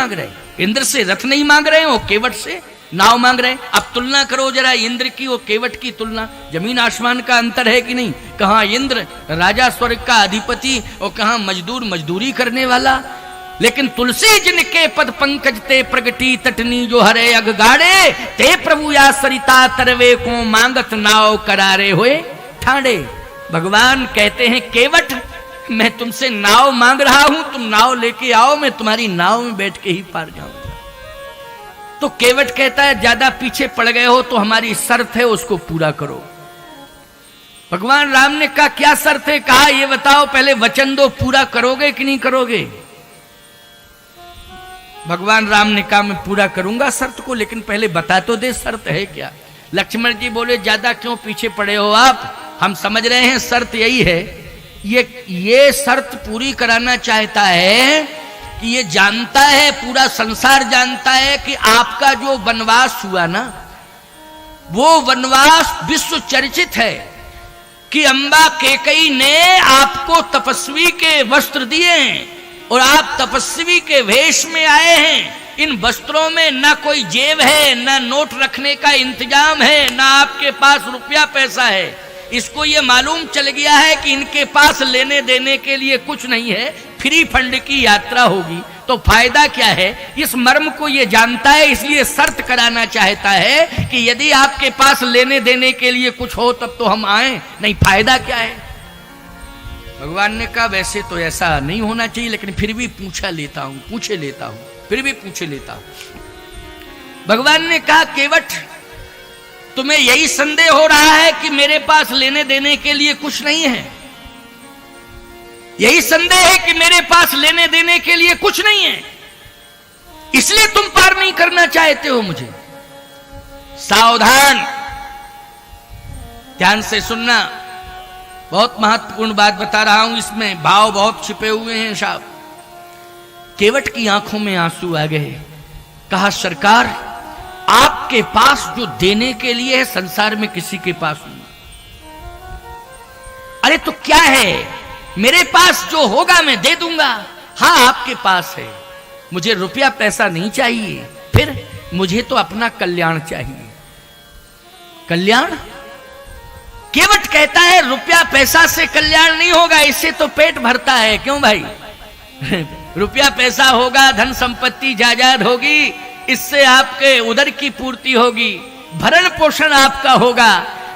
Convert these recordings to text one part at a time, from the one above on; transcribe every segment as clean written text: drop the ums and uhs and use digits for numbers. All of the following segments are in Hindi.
मांग रहे, इंद्र से रथ नहीं मांग रहे हो, केवट से नाव मांग रहे। अब तुलना करो जरा इंद्र की और केवट की तुलना, जमीन आसमान का अंतर है कि नहीं। कहां इंद्र राजा स्वर्ग का अधिपति और कहां मजदूर मजदूरी करने वाला। लेकिन तुलसी जिनके पद पंकज ते प्रगटी तटनी जो हरे अगगाड़े, ते प्रभु या सरिता तरवे को मांगत नाव करारे हुए ठाणे। भगवान कहते हैं केवट मैं तुमसे नाव मांग रहा हूं, तुम नाव लेके आओ, मैं तुम्हारी नाव में बैठ के ही पार जाऊंगा। तो केवट कहता है ज्यादा पीछे पड़ गए हो तो हमारी शर्त है उसको पूरा करो। भगवान राम ने कहा क्या शर्त है। कहा ये बताओ पहले वचन दो पूरा करोगे कि नहीं करोगे। भगवान राम ने कहा मैं पूरा करूंगा शर्त को, लेकिन पहले बता तो दे शर्त है क्या। लक्ष्मण जी बोले ज्यादा क्यों पीछे पड़े हो आप, हम समझ रहे हैं शर्त यही है। ये शर्त पूरी कराना चाहता है कि ये जानता है, पूरा संसार जानता है कि आपका जो वनवास हुआ ना, वो वनवास विश्व चर्चित है कि अम्बा कैकेयी ने आपको तपस्वी के वस्त्र दिए हैं और आप तपस्वी के वेश में आए हैं। इन वस्त्रों में ना कोई जेब है, ना नोट रखने का इंतजाम है, ना आपके पास रुपया पैसा है। इसको ये मालूम चल गया है कि इनके पास लेने देने के लिए कुछ नहीं है, फ्री फंड की यात्रा होगी, तो फायदा क्या है। इस मर्म को ये जानता है, इसलिए शर्त कराना चाहता है कि यदि आपके पास लेने देने के लिए कुछ हो तब तो हम आए, नहीं फायदा क्या है। भगवान ने कहा वैसे तो ऐसा नहीं होना चाहिए, लेकिन फिर भी पूछे लेता हूं, फिर भी पूछे लेता हूं। भगवान ने कहा केवट तुम्हें यही संदेह हो रहा है कि मेरे पास लेने देने के लिए कुछ नहीं है, यही संदेह है कि मेरे पास लेने देने के लिए कुछ नहीं है, इसलिए तुम पार नहीं करना चाहते हो मुझे। सावधान, ध्यान से सुनना, बहुत महत्वपूर्ण बात बता रहा हूं, इसमें भाव बहुत छिपे हुए हैं साहब। केवट की आंखों में आंसू आ गए। कहा सरकार आपके पास जो देने के लिए है संसार में किसी के पास नहीं। अरे तो क्या है, मेरे पास जो होगा मैं दे दूंगा। हाँ आपके पास है, मुझे रुपया पैसा नहीं चाहिए, फिर मुझे तो अपना कल्याण चाहिए। कल्याण? केवट कहता है रुपया पैसा से कल्याण नहीं होगा, इससे तो पेट भरता है। क्यों भाई रुपया पैसा होगा, धन संपत्ति जायदाद होगी, इससे आपके उदर की पूर्ति होगी, भरण पोषण आपका होगा।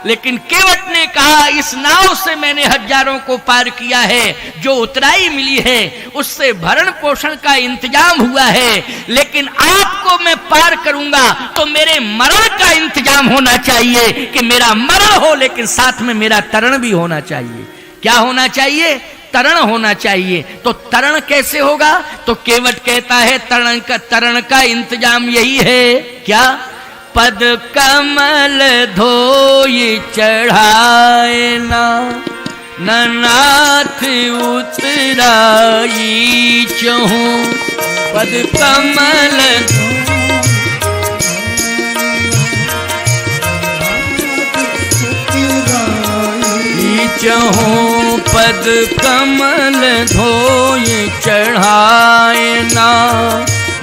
लेकिन केवट ने कहा इस नाव से मैंने हजारों को पार किया है, जो उतराई मिली है उससे भरण पोषण का इंतजाम हुआ है, लेकिन आपको मैं पार करूंगा तो मेरे मरण का इंतजाम होना चाहिए कि मेरा मरण हो, लेकिन साथ में मेरा तरण भी होना चाहिए। क्या होना चाहिए? तरण होना चाहिए। तो तरण कैसे होगा? तो केवट कहता है तरण का इंतजाम यही है। क्या? पद कमल धोई चढ़ाए ना, नाथ उतराई चहूं। पद कमल चहूं, पद कमल धोई चढ़ाए ना,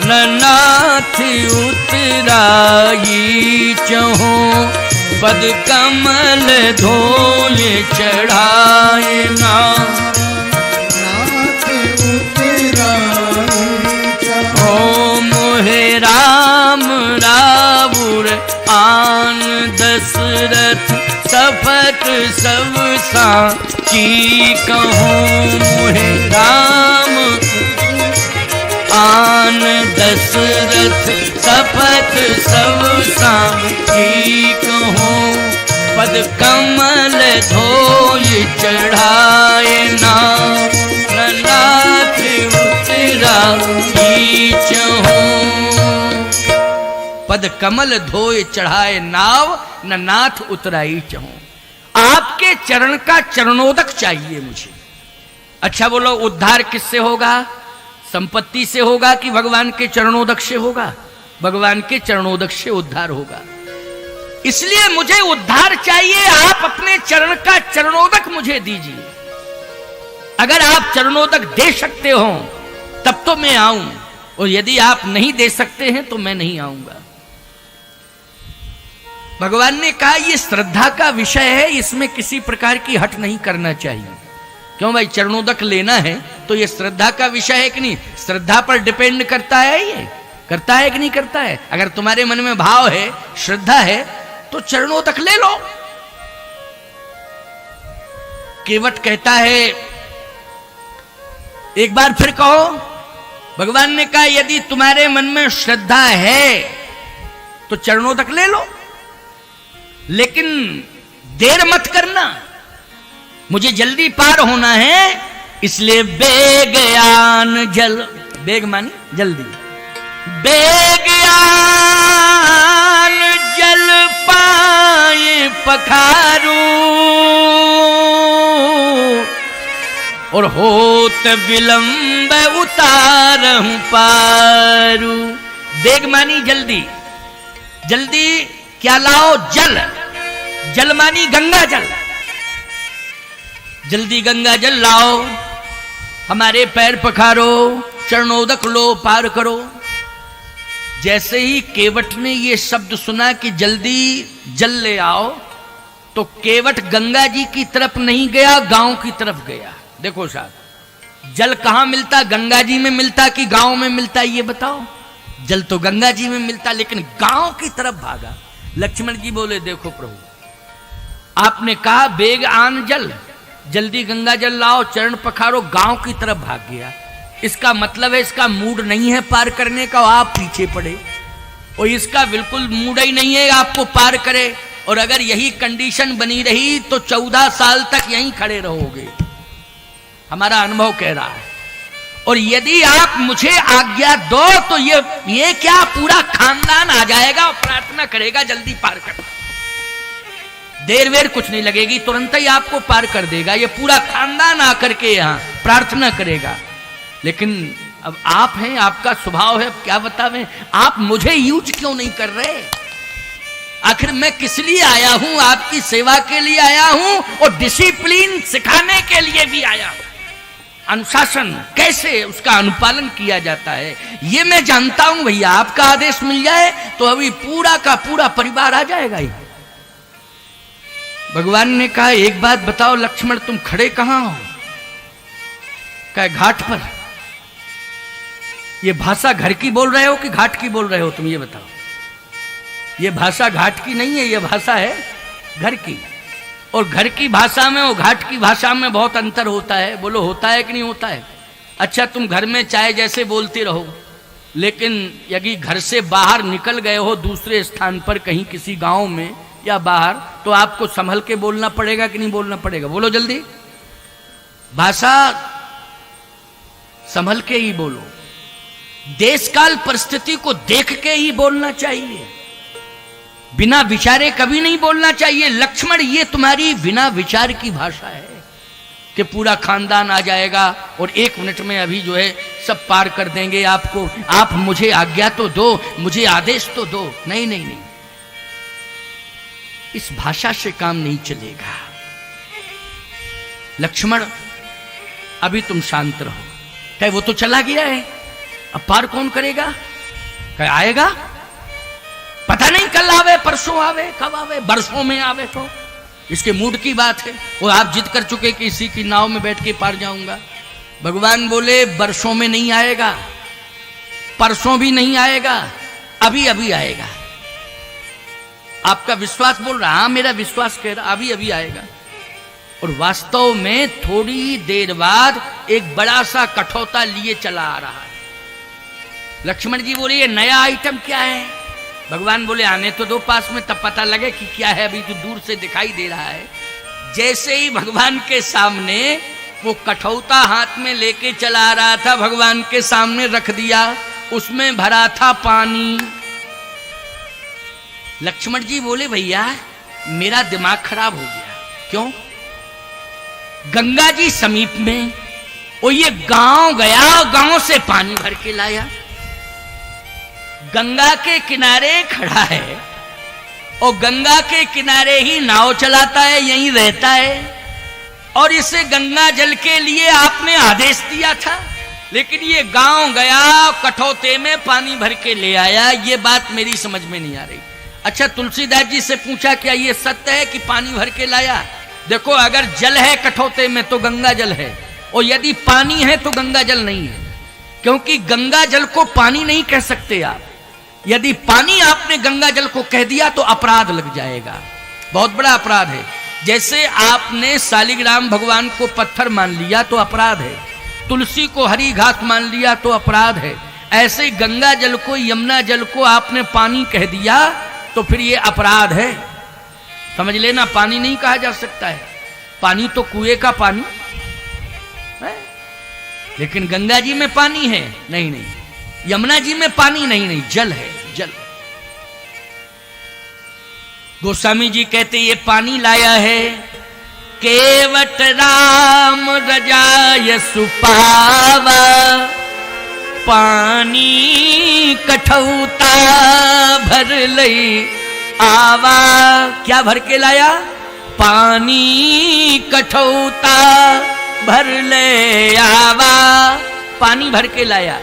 नाथ उतराई चहूं। पद कमल धोई चढ़ाए ना, नाथ उतराई चहूं। मोहे राम रावुर आन दशरथ, सफत सब साची कहूं। मोहे राम आन दशरथ, सफत सब साची कहूं। पद कमल धोई चढ़ाए ना, नाथ उतराई चहूं। पद कमल धोए चढ़ाए नाव, न नाथ उतराई चहूं। आपके चरण का चरणोदक चाहिए मुझे। अच्छा बोलो उद्धार किससे होगा? संपत्ति से होगा कि भगवान के चरणोदक से होगा? भगवान के चरणोदक से उद्धार होगा। इसलिए मुझे उद्धार चाहिए, आप अपने चरण का चरणोदक मुझे दीजिए। अगर आप चरणोदक दे सकते हो तब तो मैं आऊं, और यदि आप नहीं दे सकते हैं तो मैं नहीं आऊंगा। भगवान ने कहा यह श्रद्धा का विषय है, इसमें किसी प्रकार की हट नहीं करना चाहिए। क्यों भाई, चरणोदक लेना है तो यह श्रद्धा का विषय है कि नहीं? श्रद्धा पर डिपेंड करता है, ये करता है कि नहीं करता है? अगर तुम्हारे मन में भाव है, श्रद्धा है, तो चरणोदक ले लो। केवट कहता है, एक बार फिर कहो। भगवान ने कहा यदि तुम्हारे मन में श्रद्धा है तो चरणोदक ले लो, लेकिन देर मत करना, मुझे जल्दी पार होना है, इसलिए बेगयान जल, बेग मानी जल्दी, बेगयान जल पाए पखारू और होत विलंब उतारहूं पारू। बेग मानी जल्दी, जल्दी क्या लाओ? जल, जल मानी गंगा जल, जल्दी गंगा जल लाओ, हमारे पैर पखारो, चरणोदक लो, पार करो। जैसे ही केवट ने ये शब्द सुना कि जल्दी जल ले आओ, तो केवट गंगा जी की तरफ नहीं गया, गांव की तरफ गया। देखो साहब, जल कहां मिलता? गंगा जी में मिलता कि गांव में मिलता? ये बताओ। जल तो गंगा जी में मिलता, लेकिन गांव की तरफ भागा। लक्ष्मण जी बोले देखो प्रभु, आपने कहा बेग आन जल, जल्दी गंगा जल लाओ, चरण पखारो, गांव की तरफ भाग गया। इसका मतलब है इसका मूड नहीं है पार करने का, आप पीछे पड़े, और इसका बिल्कुल मूड ही नहीं है आपको पार करे। और अगर यही कंडीशन बनी रही तो 14 साल तक यहीं खड़े रहोगे, हमारा अनुभव कह रहा है। और यदि आप मुझे आज्ञा दो तो ये क्या पूरा खानदान आ जाएगा और प्रार्थना करेगा जल्दी पार कर। देर वेर कुछ नहीं लगेगी, तुरंत ही आपको पार कर देगा। ये पूरा खानदान आकर के यहां प्रार्थना करेगा। लेकिन अब आप हैं, आपका स्वभाव है, क्या बतावें, आप मुझे यूज क्यों नहीं कर रहे? आखिर मैं किस लिए आया हूं? आपकी सेवा के लिए आया हूं और डिसिप्लिन सिखाने के लिए भी आया हूं। अनुशासन कैसे उसका अनुपालन किया जाता है ये मैं जानता हूं भैया। आपका आदेश मिल जाए तो अभी पूरा का पूरा परिवार आ जाएगा ही। भगवान ने कहा एक बात बताओ लक्ष्मण, तुम खड़े कहां हो? कहा घाट पर। ये भाषा घर की बोल रहे हो कि घाट की बोल रहे हो? तुम ये बताओ। ये भाषा घाट की नहीं है, ये भाषा है घर की। और घर की भाषा में और घाट की भाषा में बहुत अंतर होता है। बोलो होता है कि नहीं होता है? अच्छा, तुम घर में चाहे जैसे बोलते रहो, लेकिन यदि घर से बाहर निकल गए हो दूसरे स्थान पर, कहीं किसी गांव में या बाहर, तो आपको संभल के बोलना पड़ेगा कि नहीं बोलना पड़ेगा? बोलो जल्दी। भाषा संभल के ही बोलो, देश काल परिस्थिति को देख के ही बोलना चाहिए, बिना विचारे कभी नहीं बोलना चाहिए। लक्ष्मण, ये तुम्हारी बिना विचार की भाषा है कि पूरा खानदान आ जाएगा और 1 मिनट में अभी जो है सब पार कर देंगे आपको। आप मुझे आज्ञा तो दो, मुझे आदेश तो दो। नहीं नहीं नहीं, इस भाषा से काम नहीं चलेगा। लक्ष्मण, अभी तुम शांत रहो। कहे वो तो चला गया है, अब पार कौन करेगा? कहे आएगा, पता नहीं कल आवे, परसों आवे, कब आवे, बरसों में आवे, तो इसके मूड की बात है। वो आप जिद कर चुके कि इसी की नाव में बैठ के पार जाऊंगा। भगवान बोले बरसों में नहीं आएगा, परसों भी नहीं आएगा, अभी अभी आएगा। आपका विश्वास बोल रहा, हाँ मेरा विश्वास कह रहा अभी अभी आएगा। और वास्तव में थोड़ी देर बाद एक बड़ा सा कठौता लिए चला आ रहा है। लक्ष्मण जी बोले ये नया आइटम क्या है? भगवान बोले आने तो दो पास में, तब पता लगे कि क्या है, अभी तो दूर से दिखाई दे रहा है। जैसे ही भगवान के सामने वो कठौता हाथ में लेके चला आ रहा था, भगवान के सामने रख दिया, उसमें भरा था पानी। लक्ष्मण जी बोले भैया मेरा दिमाग खराब हो गया। क्यों? गंगा जी समीप में, और ये गांव गया और गांव से पानी भर के लाया, गंगा के किनारे खड़ा है और गंगा के किनारे ही नाव चलाता है, यहीं रहता है। और इसे गंगा जल के लिए आपने आदेश दिया था लेकिन ये गांव गया, कठौते में पानी भर के ले आया, ये बात मेरी समझ में नहीं आ रही। अच्छा, तुलसीदास जी से पूछा क्या ये सत्य है कि पानी भर के लाया? देखो, अगर जल है कठौते में तो गंगा जल है, और यदि पानी है तो गंगा जल नहीं है, क्योंकि गंगा जल को पानी नहीं कह सकते आप। यदि पानी आपने गंगा जल को कह दिया तो अपराध लग जाएगा, बहुत बड़ा अपराध है। जैसे आपने शालिग्राम भगवान को पत्थर मान लिया तो अपराध है, तुलसी को हरी घास मान लिया तो अपराध है, ऐसे गंगा जल को, यमुना जल को आपने पानी कह दिया तो फिर ये अपराध है। समझ लेना, पानी नहीं कहा जा सकता है। पानी तो कुएं का पानी है, लेकिन गंगा जी में पानी है नहीं, नहीं। यमुना जी में पानी नहीं, नहीं, जल है, जल। गोस्वामी जी कहते ये पानी लाया है केवट राम रजाय सुपावा, पानी कठौता भर लई आवा। क्या भर के लाया? पानी कठौता भर ले आवा। पानी भर के लाया,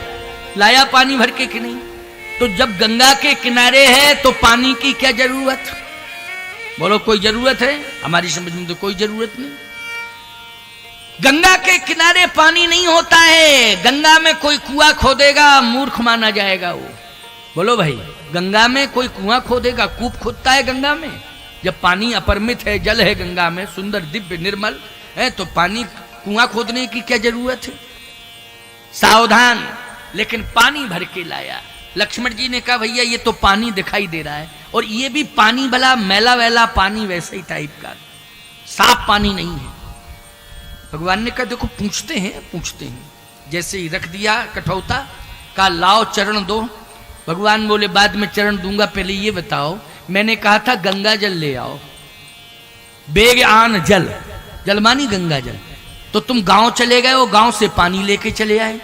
लाया पानी भर के कि नहीं? तो जब गंगा के किनारे है तो पानी की क्या जरूरत? बोलो, कोई जरूरत है? हमारी समझ में तो कोई जरूरत नहीं। गंगा के किनारे पानी नहीं होता है। गंगा में कोई कुआं खोदेगा, मूर्ख माना जाएगा वो। बोलो भाई, गंगा में कोई कुआं खोदेगा? कूप खोदता है गंगा में? जब पानी अपरिमित है, जल है गंगा में, सुंदर दिव्य निर्मल है, तो पानी कुआं खोदने की क्या जरूरत है? सावधान। लेकिन पानी भर के लाया। लक्ष्मण जी ने कहा भैया ये तो पानी दिखाई दे रहा है, और ये भी पानी भला मैला वैला पानी, वैसे ही टाइप का, साफ पानी नहीं है। भगवान ने कहा देखो पूछते हैं। जैसे ही रख दिया कठौता, कहा लाओ चरण दो। भगवान बोले बाद में चरण दूंगा, पहले ये बताओ, मैंने कहा था गंगा जल ले आओ। बेग आन जल, जल मानी गंगा जल, तो तुम गांव चले गए हो, गांव से पानी लेके चले आए।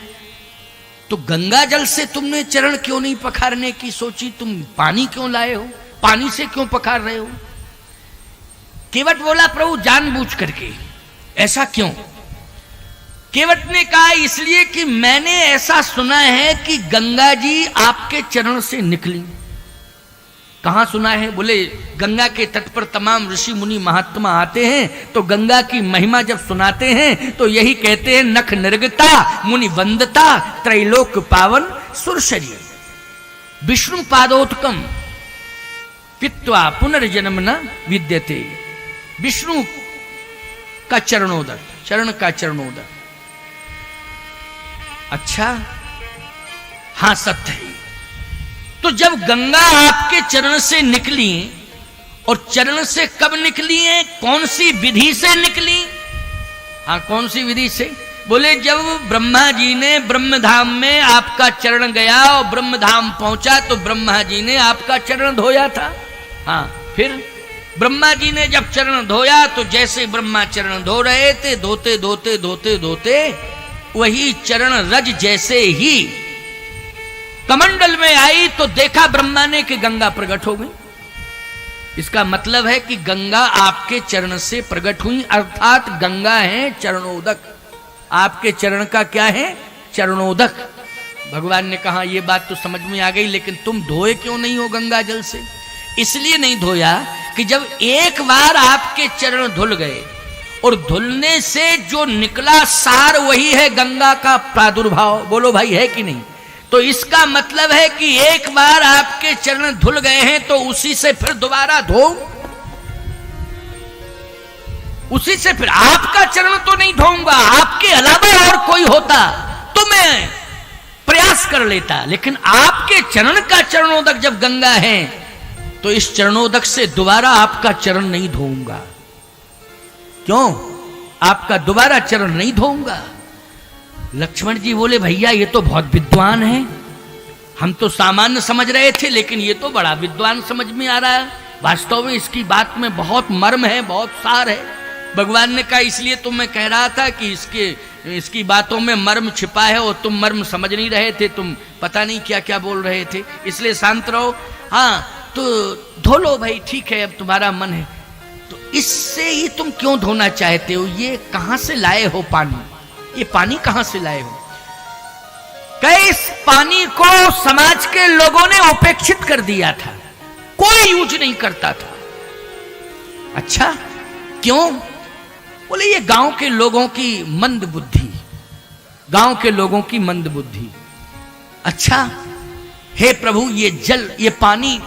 तो गंगा जल से तुमने चरण क्यों नहीं पखारने की सोची? तुम पानी क्यों लाए हो? पानी से क्यों पखार रहे हो? केवट बोला प्रभु जानबूझ करके। ऐसा क्यों? केवट ने कहा इसलिए कि मैंने ऐसा सुना है कि गंगा जी आपके चरण से निकली। कहां सुना है? बोले गंगा के तट पर तमाम ऋषि मुनि महात्मा आते हैं तो गंगा की महिमा जब सुनाते हैं तो यही कहते हैं नख निर्गता मुनि वंदता त्रैलोक पावन सुरशरीर विष्णु पादोत्कम पित्वा पुनर्जन्म न विद्यते। विष्णु का चरणोदक, चरण का चरणोदक। अच्छा, हां सत्य है। तो जब गंगा आपके चरण से निकली, और चरण से कब निकली है, कौन सी विधि से निकली? हाँ, कौन सी विधि से? बोले जब ब्रह्मा जी ने ब्रह्मधाम में आपका चरण गया और ब्रह्मधाम पहुंचा तो ब्रह्मा जी ने आपका चरण धोया था। हाँ, फिर ब्रह्मा जी ने जब चरण धोया तो जैसे ब्रह्मा चरण धो रहे थे, धोते धोते धोते धोते वही चरण रज जैसे ही कमंडल में आई तो देखा ब्रह्मा ने कि गंगा प्रकट हो गई। इसका मतलब है कि गंगा आपके चरण से प्रकट हुई, अर्थात गंगा है चरणोदक। आपके चरण का क्या है? चरणोदक। भगवान ने कहा ये बात तो समझ में आ गई, लेकिन तुम धोए क्यों नहीं हो गंगा जल से? इसलिए नहीं धोया कि जब एक बार आपके चरण धुल गए और धुलने से जो निकला सार वही है गंगा का प्रादुर्भाव। बोलो भाई, है कि नहीं? तो इसका मतलब है कि एक बार आपके चरण धुल गए हैं तो उसी से फिर दोबारा धो, उसी से फिर आपका चरण तो नहीं धोऊंगा। आपके अलावा और कोई होता तो मैं प्रयास कर लेता, लेकिन आपके चरण का चरणोदक जब गंगा है तो इस चरणोदक से दोबारा आपका चरण नहीं धोऊंगा। क्यों? आपका दोबारा चरण नहीं धोऊंगा। लक्ष्मण जी बोले भैया ये तो बहुत विद्वान है, हम तो सामान्य समझ रहे थे लेकिन ये तो बड़ा विद्वान समझ में आ रहा है। वास्तव में इसकी बात में बहुत मर्म है, बहुत सार है। भगवान ने कहा इसलिए तो मैं कह रहा था कि इसकी बातों में मर्म छिपा है और तुम मर्म समझ नहीं रहे थे, तुम पता नहीं क्या क्या बोल रहे थे, इसलिए शांत रहो। हाँ तो धो लो भाई, ठीक है, अब तुम्हारा मन है। तो इससे ही तुम क्यों धोना चाहते हो? ये कहां से लाए हो पानी? ये पानी कहां से लाए हो? कई इस पानी को समाज के लोगों ने उपेक्षित कर दिया था, कोई यूज नहीं करता था। अच्छा क्यों? बोले ये गांव के लोगों की मंद बुद्धि, गांव के लोगों की मंद बुद्धि। अच्छा हे प्रभु, ये जल, ये पानी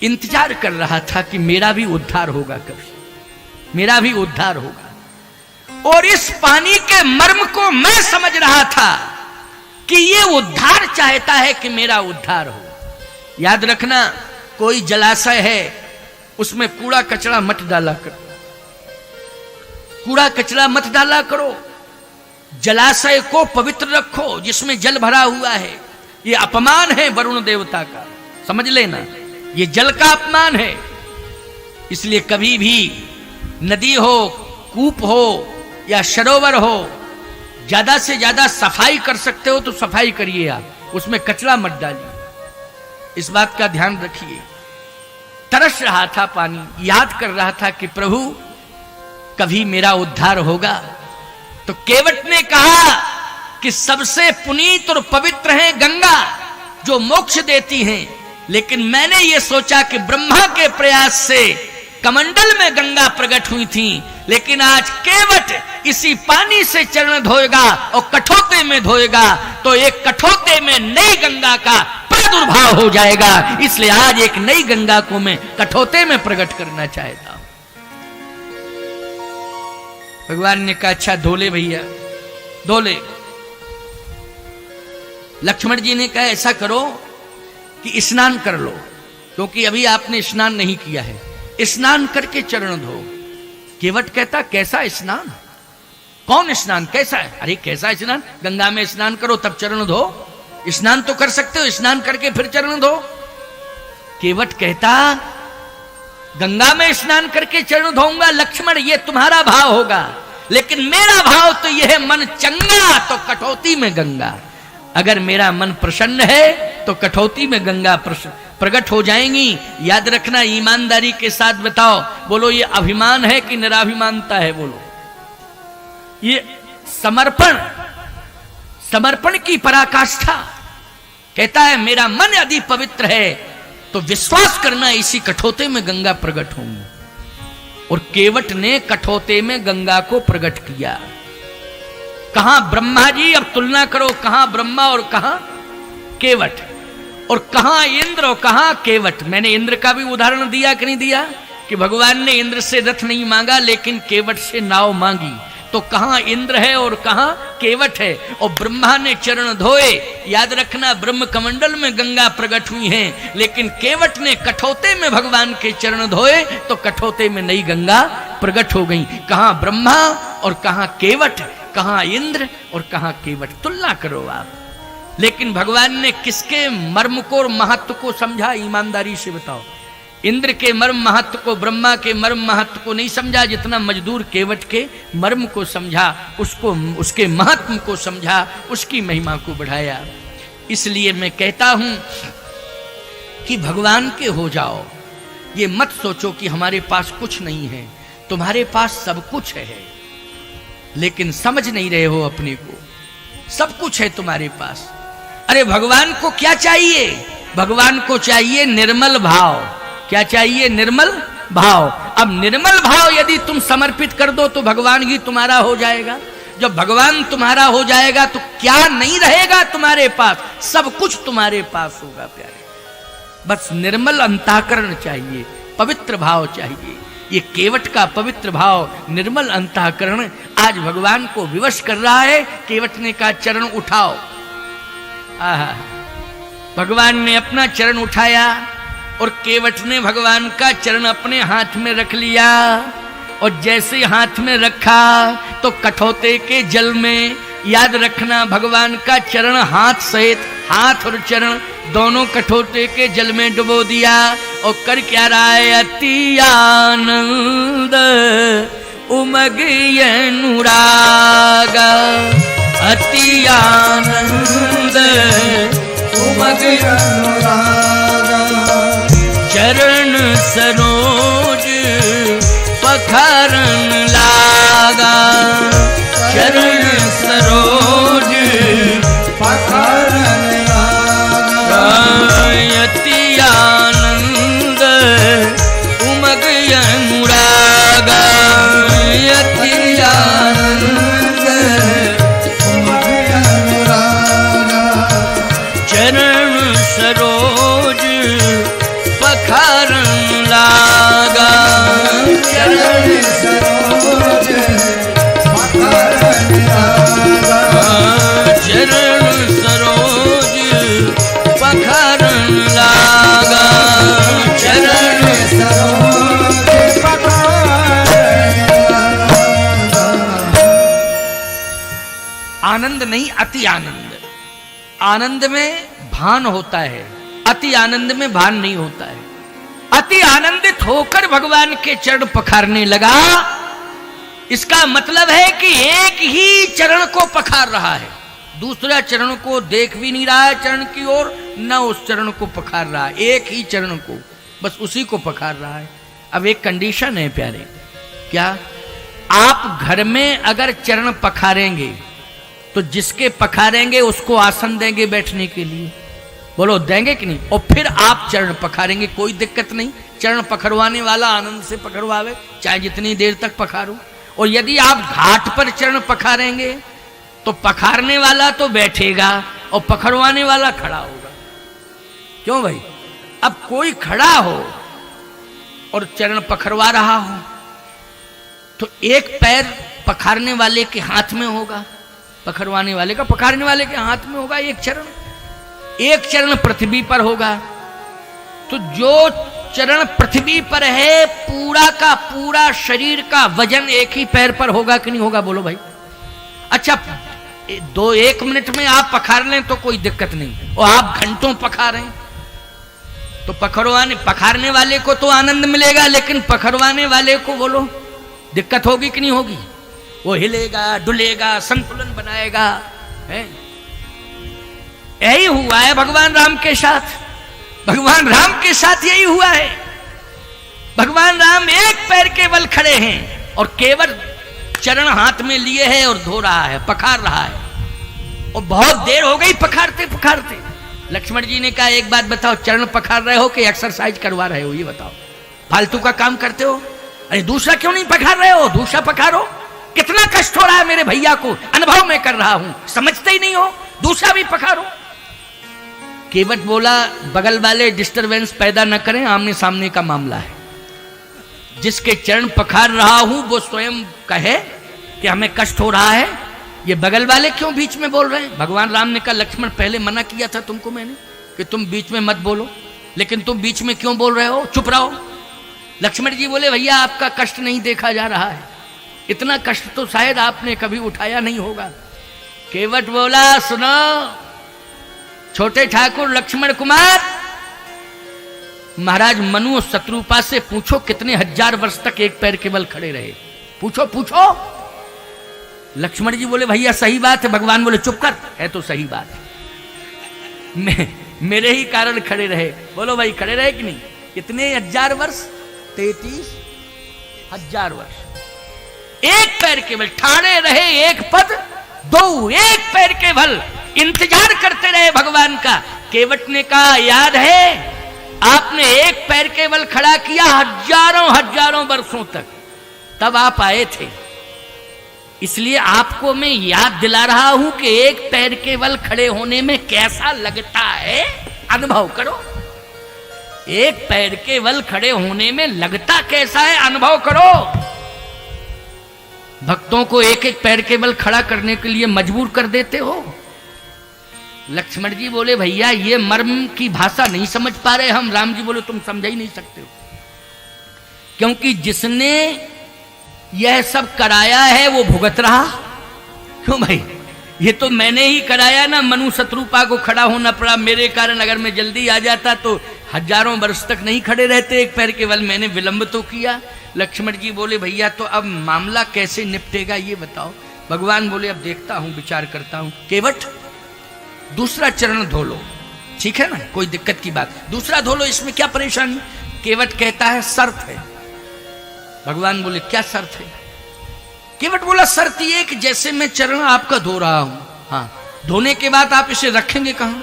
इंतजार कर रहा था कि मेरा भी उद्धार होगा, कभी मेरा भी उद्धार होगा। और इस पानी के मर्म को मैं समझ रहा था कि ये उद्धार चाहता है कि मेरा उद्धार हो। याद रखना, कोई जलाशय है, उसमें कूड़ा कचरा मत डाला करो, कूड़ा कचरा मत डाला करो। जलाशय को पवित्र रखो जिसमें जल भरा हुआ है। ये अपमान है वरुण देवता का, समझ लेना, ये जल का अपमान है। इसलिए कभी भी नदी हो, कूप हो या सरोवर हो, ज्यादा से ज्यादा सफाई कर सकते हो तो सफाई करिए, आप उसमें कचरा मत डालिए। इस बात का ध्यान रखिए। तरस रहा था पानी, याद कर रहा था कि प्रभु कभी मेरा उद्धार होगा। तो केवट ने कहा कि सबसे पुनीत और पवित्र है गंगा, जो मोक्ष देती हैं, लेकिन मैंने ये सोचा कि ब्रह्मा के प्रयास से कमंडल में गंगा प्रकट हुई थी, लेकिन आज केवट इसी पानी से चरण धोएगा और कठोते में धोएगा तो एक कठोते में नई गंगा का प्रादुर्भाव हो जाएगा। इसलिए आज एक नई गंगा को मैं कठोते में प्रकट करना चाहता हूं। भगवान ने कहा अच्छा धोले भैया, धोले। लक्ष्मण जी ने कहा ऐसा करो कि स्नान कर लो, क्योंकि अभी आपने स्नान नहीं किया है, स्नान करके चरण धो। केवट कहता कैसा स्नान, कौन स्नान, कैसा है? अरे कैसा स्नान, गंगा में स्नान करो तब चरण धो। स्नान तो कर सकते हो, स्नान करके फिर चरण धो। केवट कहता गंगा में स्नान करके चरण धोऊंगा लक्ष्मण, ये तुम्हारा भाव होगा, लेकिन मेरा भाव तो यह है मन चंगा तो कठौती में गंगा। अगर मेरा मन प्रसन्न है तो कठौती में गंगा प्रकट हो जाएंगी। याद रखना, ईमानदारी के साथ बताओ, बोलो ये अभिमान है कि निराभिमानता है? बोलो ये समर्पण, समर्पण की पराकाष्ठा। कहता है मेरा मन यदि पवित्र है तो विश्वास करना इसी कठौते में गंगा प्रकट होंगी। और केवट ने कठौते में गंगा को प्रकट किया। कहां ब्रह्मा जी, अब तुलना करो, कहां ब्रह्मा और कहां केवट, और कहां इंद्र और कहां केवट। मैंने इंद्र का भी उदाहरण दिया कि नहीं दिया, कि भगवान ने इंद्र से रथ नहीं मांगा लेकिन केवट से नाव मांगी। तो कहां इंद्र है और कहां केवट है। और ब्रह्मा ने चरण धोए, याद रखना ब्रह्म कमंडल में गंगा प्रकट हुई है, लेकिन केवट ने कठौते में भगवान के चरण धोए तो कठौते में नई गंगा प्रकट हो गई। कहां ब्रह्मा और कहां केवट, कहां इंद्र और कहां केवट, तुलना करो आप। लेकिन भगवान ने किसके मर्म को और महत्व को समझा, ईमानदारी से बताओ। इंद्र के मर्म महत्व को, ब्रह्मा के मर्म महत्व को नहीं समझा, जितना मजदूर केवट के मर्म को समझा, उसको, उसके महत्व को समझा, उसकी महिमा को बढ़ाया। इसलिए मैं कहता हूं कि भगवान के हो जाओ। ये मत सोचो कि हमारे पास कुछ नहीं है, तुम्हारे पास सब कुछ है, लेकिन समझ नहीं रहे हो अपने को। सब कुछ है तुम्हारे पास। अरे भगवान को क्या चाहिए? भगवान को चाहिए निर्मल भाव। क्या चाहिए? निर्मल भाव। अब निर्मल भाव यदि तुम समर्पित कर दो तो भगवान ही तुम्हारा हो जाएगा। जब भगवान तुम्हारा हो जाएगा तो क्या नहीं रहेगा तुम्हारे पास? सब कुछ तुम्हारे पास होगा प्यारे। बस निर्मल अंतःकरण चाहिए, पवित्र भाव चाहिए। ये केवट का पवित्र भाव, निर्मल अंतःकरण आज भगवान को विवश कर रहा है। केवट ने कहा चरण उठाओ। आहा, भगवान ने अपना चरण उठाया और केवट ने भगवान का चरण अपने हाथ में रख लिया। और जैसे हाथ में रखा तो कठौते के जल में, याद रखना भगवान का चरण हाथ सहित, हाथ और चरण दोनों कठौते के जल में डुबो दिया। और कर क्या रहा है? अति आनंद उमग अनुराग, अति आनंद उमग अनुराग, चरण सरोज पखरन लागा, चरण सरोज सरोज पखारन लागा। चरण सरोज पखारन लागा। चरण सरोज पखारन लागा। चरण सरोज पखारन लागा। आनंद नहीं, अति आनंद। आनंद में भान होता है, अति आनंद में भान नहीं होता है। अति आनंदित होकर भगवान के चरण पखारने लगा। इसका मतलब है कि एक ही चरण को पखार रहा है, दूसरा चरण को देख भी नहीं रहा है चरण की ओर, न उस चरण को पखार रहा है, एक ही चरण को, बस उसी को पखार रहा है। अब एक कंडीशन है प्यारे, क्या? आप घर में अगर चरण पखारेंगे तो जिसके पखारेंगे उसको आसन देंगे बैठने के लिए, बोलो देंगे कि नहीं? और फिर आप चरण पखारेंगे, कोई दिक्कत नहीं। चरण पखरवाने वाला आनंद से पखरवावे, चाहे जितनी देर तक पखारो। और यदि आप घाट पर चरण पखारेंगे तो पखारने वाला तो बैठेगा और पखरवाने वाला खड़ा होगा। क्यों भाई? अब कोई खड़ा हो और चरण पखरवा रहा हो तो एक पैर पखारने वाले के हाथ में होगा, पखरवाने वाले का पखारने वाले के हाथ में होगा एक चरण पृथ्वी पर होगा। तो जो चरण पृथ्वी पर है पूरा का पूरा शरीर का वजन एक ही पैर पर होगा कि नहीं होगा, बोलो भाई? अच्छा, 1 मिनट में आप पखार लें तो कोई दिक्कत नहीं, और आप घंटों पखारें तो पखारने वाले को तो आनंद मिलेगा, लेकिन पखरवाने वाले को बोलो दिक्कत होगी कि नहीं होगी? वो हिलेगा डुलेगा, संतुलन बनाएगा, है? यही हुआ है भगवान राम के साथ। भगवान राम के साथ यही हुआ है। भगवान राम एक पैर के बल खड़े हैं और केवल चरण हाथ में लिए हैं और धो रहा है, पखार रहा है, और बहुत देर हो गई पखारते पखारते। लक्ष्मण जी ने कहा एक बात बताओ, चरण पखार रहे हो कि एक्सरसाइज करवा रहे हो? ये बताओ, फालतू का काम करते हो? अरे दूसरा क्यों नहीं पखार रहे हो? दूसरा पखारो। कितना कष्ट हो रहा है मेरे भैया को, अनुभव में कर रहा हूं, समझते ही नहीं हो, दूसरा भी पखारो। केवट बोला बगल वाले डिस्टरबेंस पैदा न करें, आमने सामने का मामला है। जिसके चरण पखार रहा हूं वो स्वयं कहे कि हमें कष्ट हो रहा है, ये बगल वाले क्यों बीच में बोल रहे हैं? भगवान राम ने कहा लक्ष्मण पहले मना किया था तुमको मैंने कि तुम बीच में मत बोलो, लेकिन तुम बीच में क्यों बोल रहे हो? चुप रहो। लक्ष्मण जी बोले भैया आपका कष्ट नहीं देखा जा रहा है, इतना कष्ट तो शायद आपने कभी उठाया नहीं होगा। केवट बोला सुनो छोटे ठाकुर लक्ष्मण कुमार, महाराज मनु और शत्रुपा से पूछो कितने हजार वर्ष तक एक पैर के बल खड़े रहे, पूछो पूछो। लक्ष्मण जी बोले भैया सही बात है। भगवान बोले चुप कर, है तो सही बात, मेरे ही कारण खड़े रहे। बोलो भाई खड़े रहे कि नहीं? कितने हजार वर्ष? 33,000 वर्ष एक पैर के बल ठाड़े रहे, एक पद दो, एक पैर के बल इंतजार करते रहे भगवान का। केवट ने कहा याद है आपने एक पैर के बल खड़ा किया हजारों वर्षों तक, तब आप आए थे, इसलिए आपको मैं याद दिला रहा हूं कि एक पैर के बल खड़े होने में कैसा लगता है, अनुभव करो। एक पैर के बल खड़े होने में लगता कैसा है, अनुभव करो। भक्तों को एक एक पैर के बल खड़ा करने के लिए मजबूर कर देते हो। लक्ष्मण जी बोले भैया ये मर्म की भाषा नहीं समझ पा रहे हम। राम जी बोले तुम समझ ही नहीं सकते हो, क्योंकि जिसने यह सब कराया है वो भुगत रहा। क्यों भाई? ये तो मैंने ही कराया ना, मनु शत्रुपा को खड़ा होना पड़ा मेरे कारण। अगर मैं जल्दी आ जाता तो हजारों वर्ष तक नहीं खड़े रहते एक पैर के बल, मैंने विलंब तो किया। लक्ष्मण जी बोले भैया तो अब मामला कैसे निपटेगा ये बताओ। भगवान बोले अब देखता हूं, विचार करता हूं। केवट दूसरा चरण धो लो, ठीक है ना, कोई दिक्कत की बात, दूसरा धो लो, इसमें क्या परेशानी? केवट कहता है शर्त है। भगवान बोले क्या शर्त है? केवट बोला शर्त ये कि जैसे मैं चरण आपका धो रहा हूं, हाँ, धोने के बाद आप इसे रखेंगे कहां?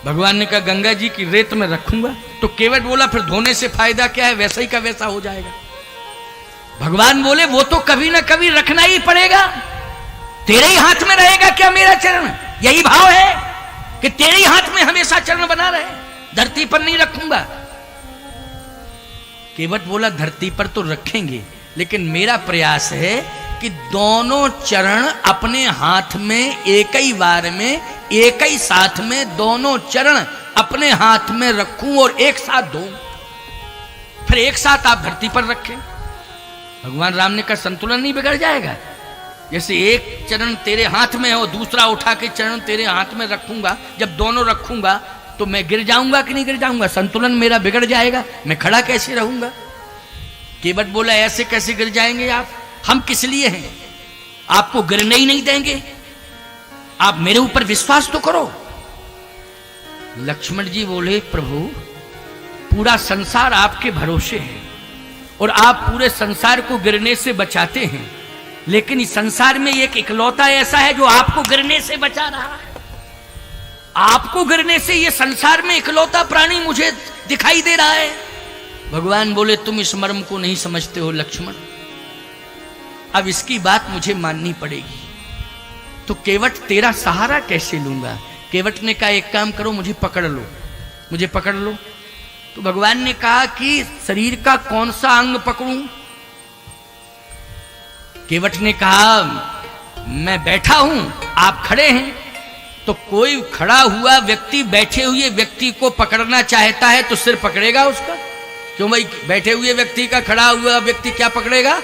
भगवान ने कहा गंगा जी की रेत में रखूंगा। तो केवट बोला फिर धोने से फायदा क्या है, वैसा ही का वैसा हो जाएगा। भगवान बोले वो तो कभी ना कभी रखना ही पड़ेगा, तेरे ही हाथ में रहेगा क्या मेरा चरण? यही भाव है कि तेरे ही हाथ में हमें हमेशा चरण बना रहे, धरती पर नहीं रखूंगा। केवट बोला धरती पर तो रखेंगे, लेकिन मेरा प्रयास है कि दोनों चरण अपने हाथ में एक ही बार में, एक ही साथ में दोनों चरण अपने हाथ में रखूं और एक साथ धोऊं, फिर एक साथ आप धरती पर रखें। भगवान राम ने कहा संतुलन नहीं बिगड़ जाएगा? जैसे एक चरण तेरे हाथ में हो, दूसरा उठा के चरण तेरे हाथ में रखूंगा, जब दोनों रखूंगा तो मैं गिर जाऊंगा कि नहीं गिर जाऊंगा? संतुलन मेरा बिगड़ जाएगा, मैं खड़ा कैसे रहूंगा? केवट बोला ऐसे कैसे गिर जाएंगे आप? हम किस लिए हैं? आपको गिरने ही नहीं देंगे, आप मेरे ऊपर विश्वास तो करो। लक्ष्मण जी बोले प्रभु पूरा संसार आपके भरोसे है और आप पूरे संसार को गिरने से बचाते हैं, लेकिन इस संसार में एक इकलौता ऐसा है जो आपको गिरने से बचा रहा है। आपको गिरने से ये संसार में इकलौता प्राणी मुझे दिखाई दे रहा है। भगवान बोले तुम इस मर्म को नहीं समझते हो लक्ष्मण, अब इसकी बात मुझे माननी पड़ेगी। तो केवट तेरा सहारा कैसे लूंगा? केवट ने कहा एक काम करो, मुझे पकड़ लो, मुझे पकड़ लो। तो भगवान ने कहा कि शरीर का कौन सा अंग पकड़ूं? केवट ने कहा मैं बैठा हूं, आप खड़े हैं, तो कोई खड़ा हुआ व्यक्ति बैठे हुए व्यक्ति को पकड़ना चाहता है तो सिर पकड़ेगा उसका। क्यों भाई? बैठे हुए व्यक्ति का खड़ा हुआ व्यक्ति क्या पकड़ेगा?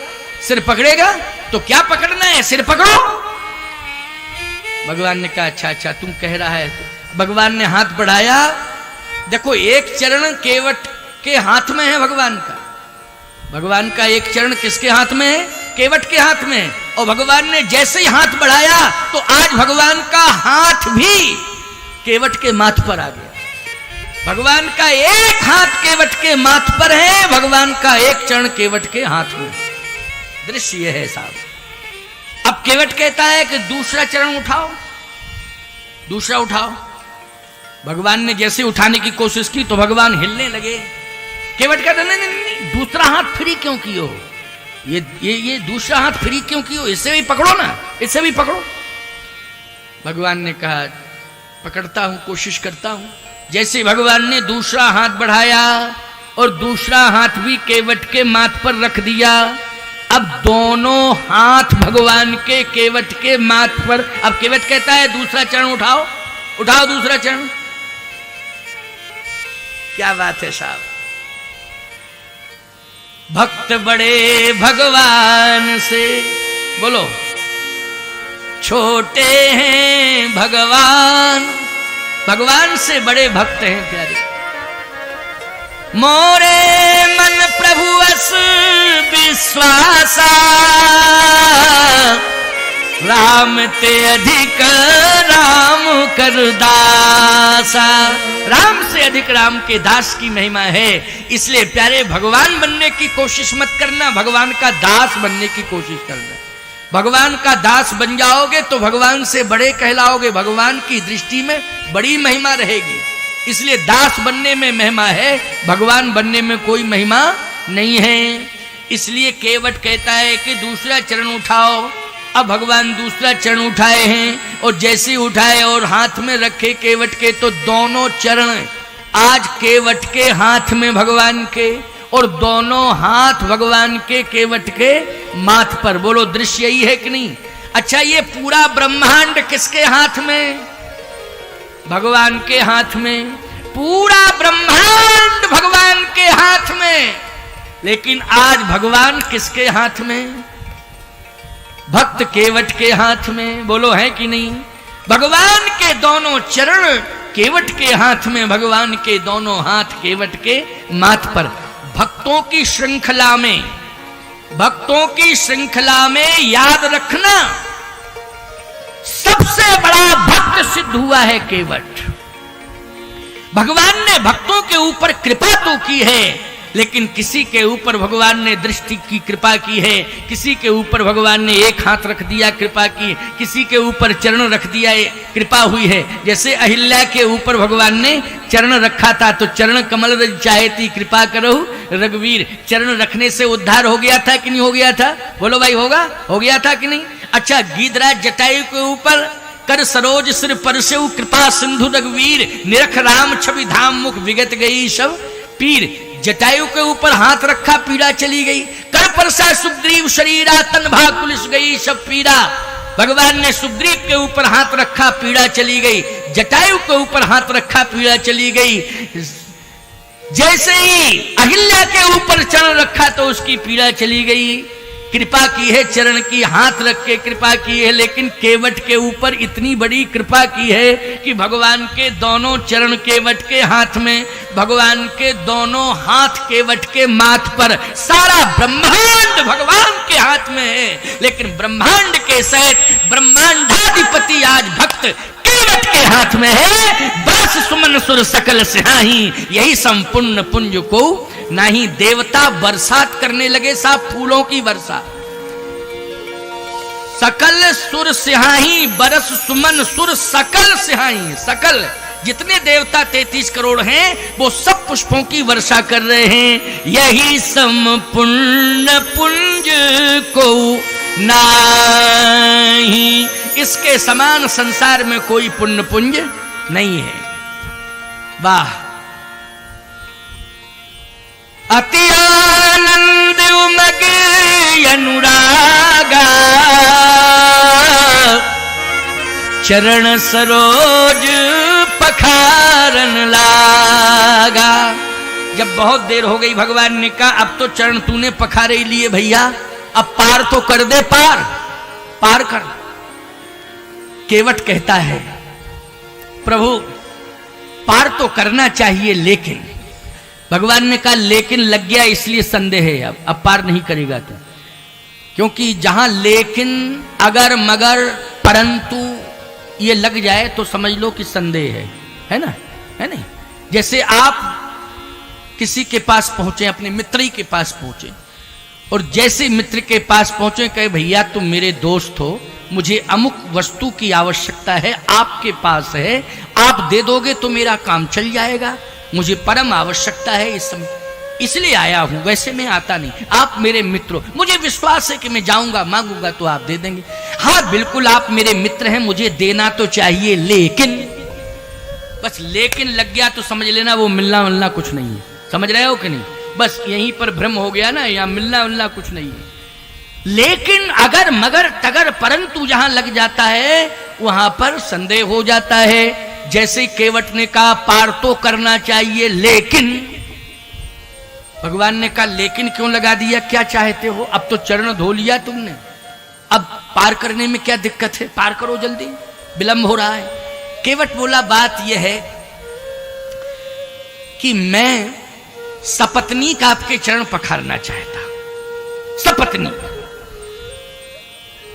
सिर पकड़ेगा। तो क्या पकड़ना है? सिर पकड़ो। भगवान ने कहा अच्छा अच्छा तुम कह रहा है। तो भगवान ने हाथ बढ़ाया, देखो एक चरण केवट के हाथ में है भगवान का। भगवान का एक चरण किसके हाथ में है? केवट के हाथ में है। और भगवान ने जैसे ही हाथ बढ़ाया तो आज भगवान का हाथ भी केवट के माथ पर आ गया। भगवान का एक हाथ केवट के माथ पर है, भगवान का एक चरण केवट के हाथ में। दृश्य यह है साहब। अब केवट कहता है कि दूसरा चरण उठाओ, दूसरा उठाओ। भगवान ने जैसे उठाने की कोशिश की तो भगवान हिलने लगे। केवट कहता नहीं नहीं नहीं, दूसरा हाथ फ्री क्यों कियो? ये दूसरा हाथ फ्री क्यों कियो? इससे भी पकड़ो ना, इससे भी पकड़ो। भगवान ने कहा पकड़ता हूं, कोशिश करता हूं। जैसे भगवान ने दूसरा हाथ बढ़ाया और दूसरा हाथ भी केवट के माथ पर रख दिया। अब दोनों हाथ भगवान के केवट के माथ पर। अब केवट कहता है दूसरा चरण उठाओ, उठाओ दूसरा चरण। क्या बात है साहब। भक्त बड़े भगवान से, बोलो छोटे हैं भगवान, भगवान से बड़े भक्त हैं प्यारे। मोरे मन प्रभु अस विश्वासा, राम ते अधिक राम कर दासा। राम से अधिक राम के दास की महिमा है। इसलिए प्यारे भगवान बनने की कोशिश मत करना, भगवान का दास बनने की कोशिश करना। भगवान का दास बन जाओगे तो भगवान से बड़े कहलाओगे, भगवान की दृष्टि में बड़ी महिमा रहेगी। इसलिए दास बनने में महिमा है, भगवान बनने में कोई महिमा नहीं है। इसलिए केवट कहता है कि दूसरा चरण उठाओ। अब भगवान दूसरा चरण उठाए हैं और जैसे उठाए और हाथ में रखे केवट के, तो दोनों चरण आज केवट के हाथ में भगवान के, और दोनों हाथ भगवान के केवट के माथ पर। बोलो दृश्य यही है कि नहीं? अच्छा ये पूरा ब्रह्मांड किसके हाथ में? भगवान के हाथ में। पूरा ब्रह्मांड भगवान के हाथ में। लेकिन आज भगवान किसके हाथ में? भक्त केवट के हाथ में। बोलो है कि नहीं? भगवान के दोनों चरण केवट के हाथ में, भगवान के दोनों हाथ केवट के माथ पर। भक्तों की श्रृंखला में, भक्तों की श्रृंखला में याद रखना सबसे बड़ा भक्त सिद्ध हुआ है केवट। भगवान ने भक्तों के ऊपर कृपा तो की है, लेकिन किसी के ऊपर भगवान ने दृष्टि की कृपा की है, किसी के ऊपर भगवान ने एक हाथ रख दिया कृपा की, किसी के ऊपर चरण रख दिया कृपा हुई है। जैसे अहिल्या के ऊपर भगवान ने चरण रखा था तो चरण कमल रज चाहेती कृपा करो रघुवीर। चरण रखने से उद्धार हो गया था कि नहीं हो गया था? बोलो भाई होगा, हो गया था कि नहीं? अच्छा गीधराज जटायु के ऊपर कर सरोज सिर परसेउ कृपा सिंधु रघुवीर निरख राम छवि धाम मुख विगत गई सब पीर। जटायु के ऊपर हाथ रखा पीड़ा चली गई। कर परसा सुग्रीव शरीरा तन भाग पुलिस गई सब पीड़ा। भगवान ने सुग्रीव के ऊपर हाथ रखा पीड़ा चली गई। जटायु के ऊपर हाथ रखा पीड़ा चली गई। जैसे ही अहिल्या के ऊपर चरण रखा तो उसकी पीड़ा चली गई। कृपा की है चरण की हाथ रख के कृपा की है, लेकिन केवट के ऊपर इतनी बड़ी कृपा की है कि भगवान के दोनों चरण केवट के हाथ में, भगवान के दोनों हाथ केवट के माथ पर, सारा ब्रह्मांड भगवान के हाथ में है। लेकिन ब्रह्मांड के सहित ब्रह्मांडाधिपति आज भक्त केवट के हाथ में है। बस सुमन सुर सकल सिहाही यही संपूर्ण पुंज को नाही। देवता बरसात करने लगे साहब, फूलों की वर्षा। सकल सुर सिहाही बरस सुमन सुर सकल सिहाही। सकल जितने देवता 33 करोड़ हैं वो सब पुष्पों की वर्षा कर रहे हैं। यही संपूर्ण पुंज को नाही, इसके समान संसार में कोई पुण्य पुंज नहीं है। वाह, अति आनंद उमग अनुरागा चरण सरोज पखारन लागा। जब बहुत देर हो गई भगवान ने कहा अब तो चरण तूने पखारे लिए भैया, अब पार तो कर दे, पार पार कर। केवट कहता है प्रभु पार तो करना चाहिए, लेकिन भगवान ने कहा लेकिन लग गया इसलिए संदेह है, अब पार नहीं करेगा तो। क्योंकि जहां लेकिन अगर मगर परंतु ये लग जाए तो समझ लो कि संदेह है ना, है नहीं। जैसे आप किसी के पास पहुंचे, अपने मित्र ही के पास पहुंचे, और जैसे मित्र के पास पहुंचे कहे भैया तुम मेरे दोस्त हो, मुझे अमुक वस्तु की आवश्यकता है, आपके पास है, आप दे दोगे तो मेरा काम चल जाएगा, मुझे परम आवश्यकता है इस समय, इसलिए आया हूं, वैसे मैं आता नहीं, आप मेरे मित्र हो, मुझे विश्वास है कि मैं जाऊंगा मांगूंगा तो आप दे देंगे। हाँ बिल्कुल आप मेरे मित्र हैं, मुझे देना तो चाहिए, लेकिन बस लेकिन लग गया तो समझ लेना वो मिलना मिलना कुछ नहीं है। समझ रहे हो कि नहीं? बस यहीं पर भ्रम हो गया ना, यहाँ मिलना मिलना कुछ नहीं है। लेकिन अगर मगर तगर परंतु जहां लग जाता है वहां पर संदेह हो जाता है। जैसे केवट ने कहा पार तो करना चाहिए, लेकिन भगवान ने कहा लेकिन क्यों लगा दिया, क्या चाहते हो? अब तो चरण धो लिया तुमने, अब पार करने में क्या दिक्कत है, पार करो जल्दी, विलंब हो रहा है। केवट बोला बात यह है कि मैं सपत्नीक आपके चरण पखारना चाहता, सपत्नीक।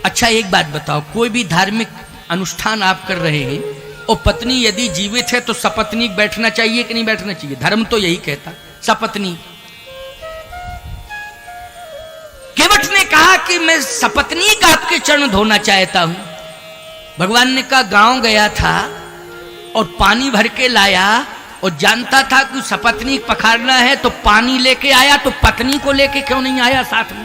अच्छा एक बात बताओ, कोई भी धार्मिक अनुष्ठान आप कर रहे हैं और पत्नी यदि जीवित है तो सपत्नीक बैठना चाहिए कि नहीं बैठना चाहिए? धर्म तो यही कहता सपत्नीक। केवट ने कहा कि मैं सपत्नीक आपके चरण धोना चाहता हूं। भगवान ने कहा गांव गया था और पानी भर के लाया और जानता था कि सपत्नीक पखारना है तो पानी लेके आया, तो पत्नी को लेके क्यों नहीं आया साथ में?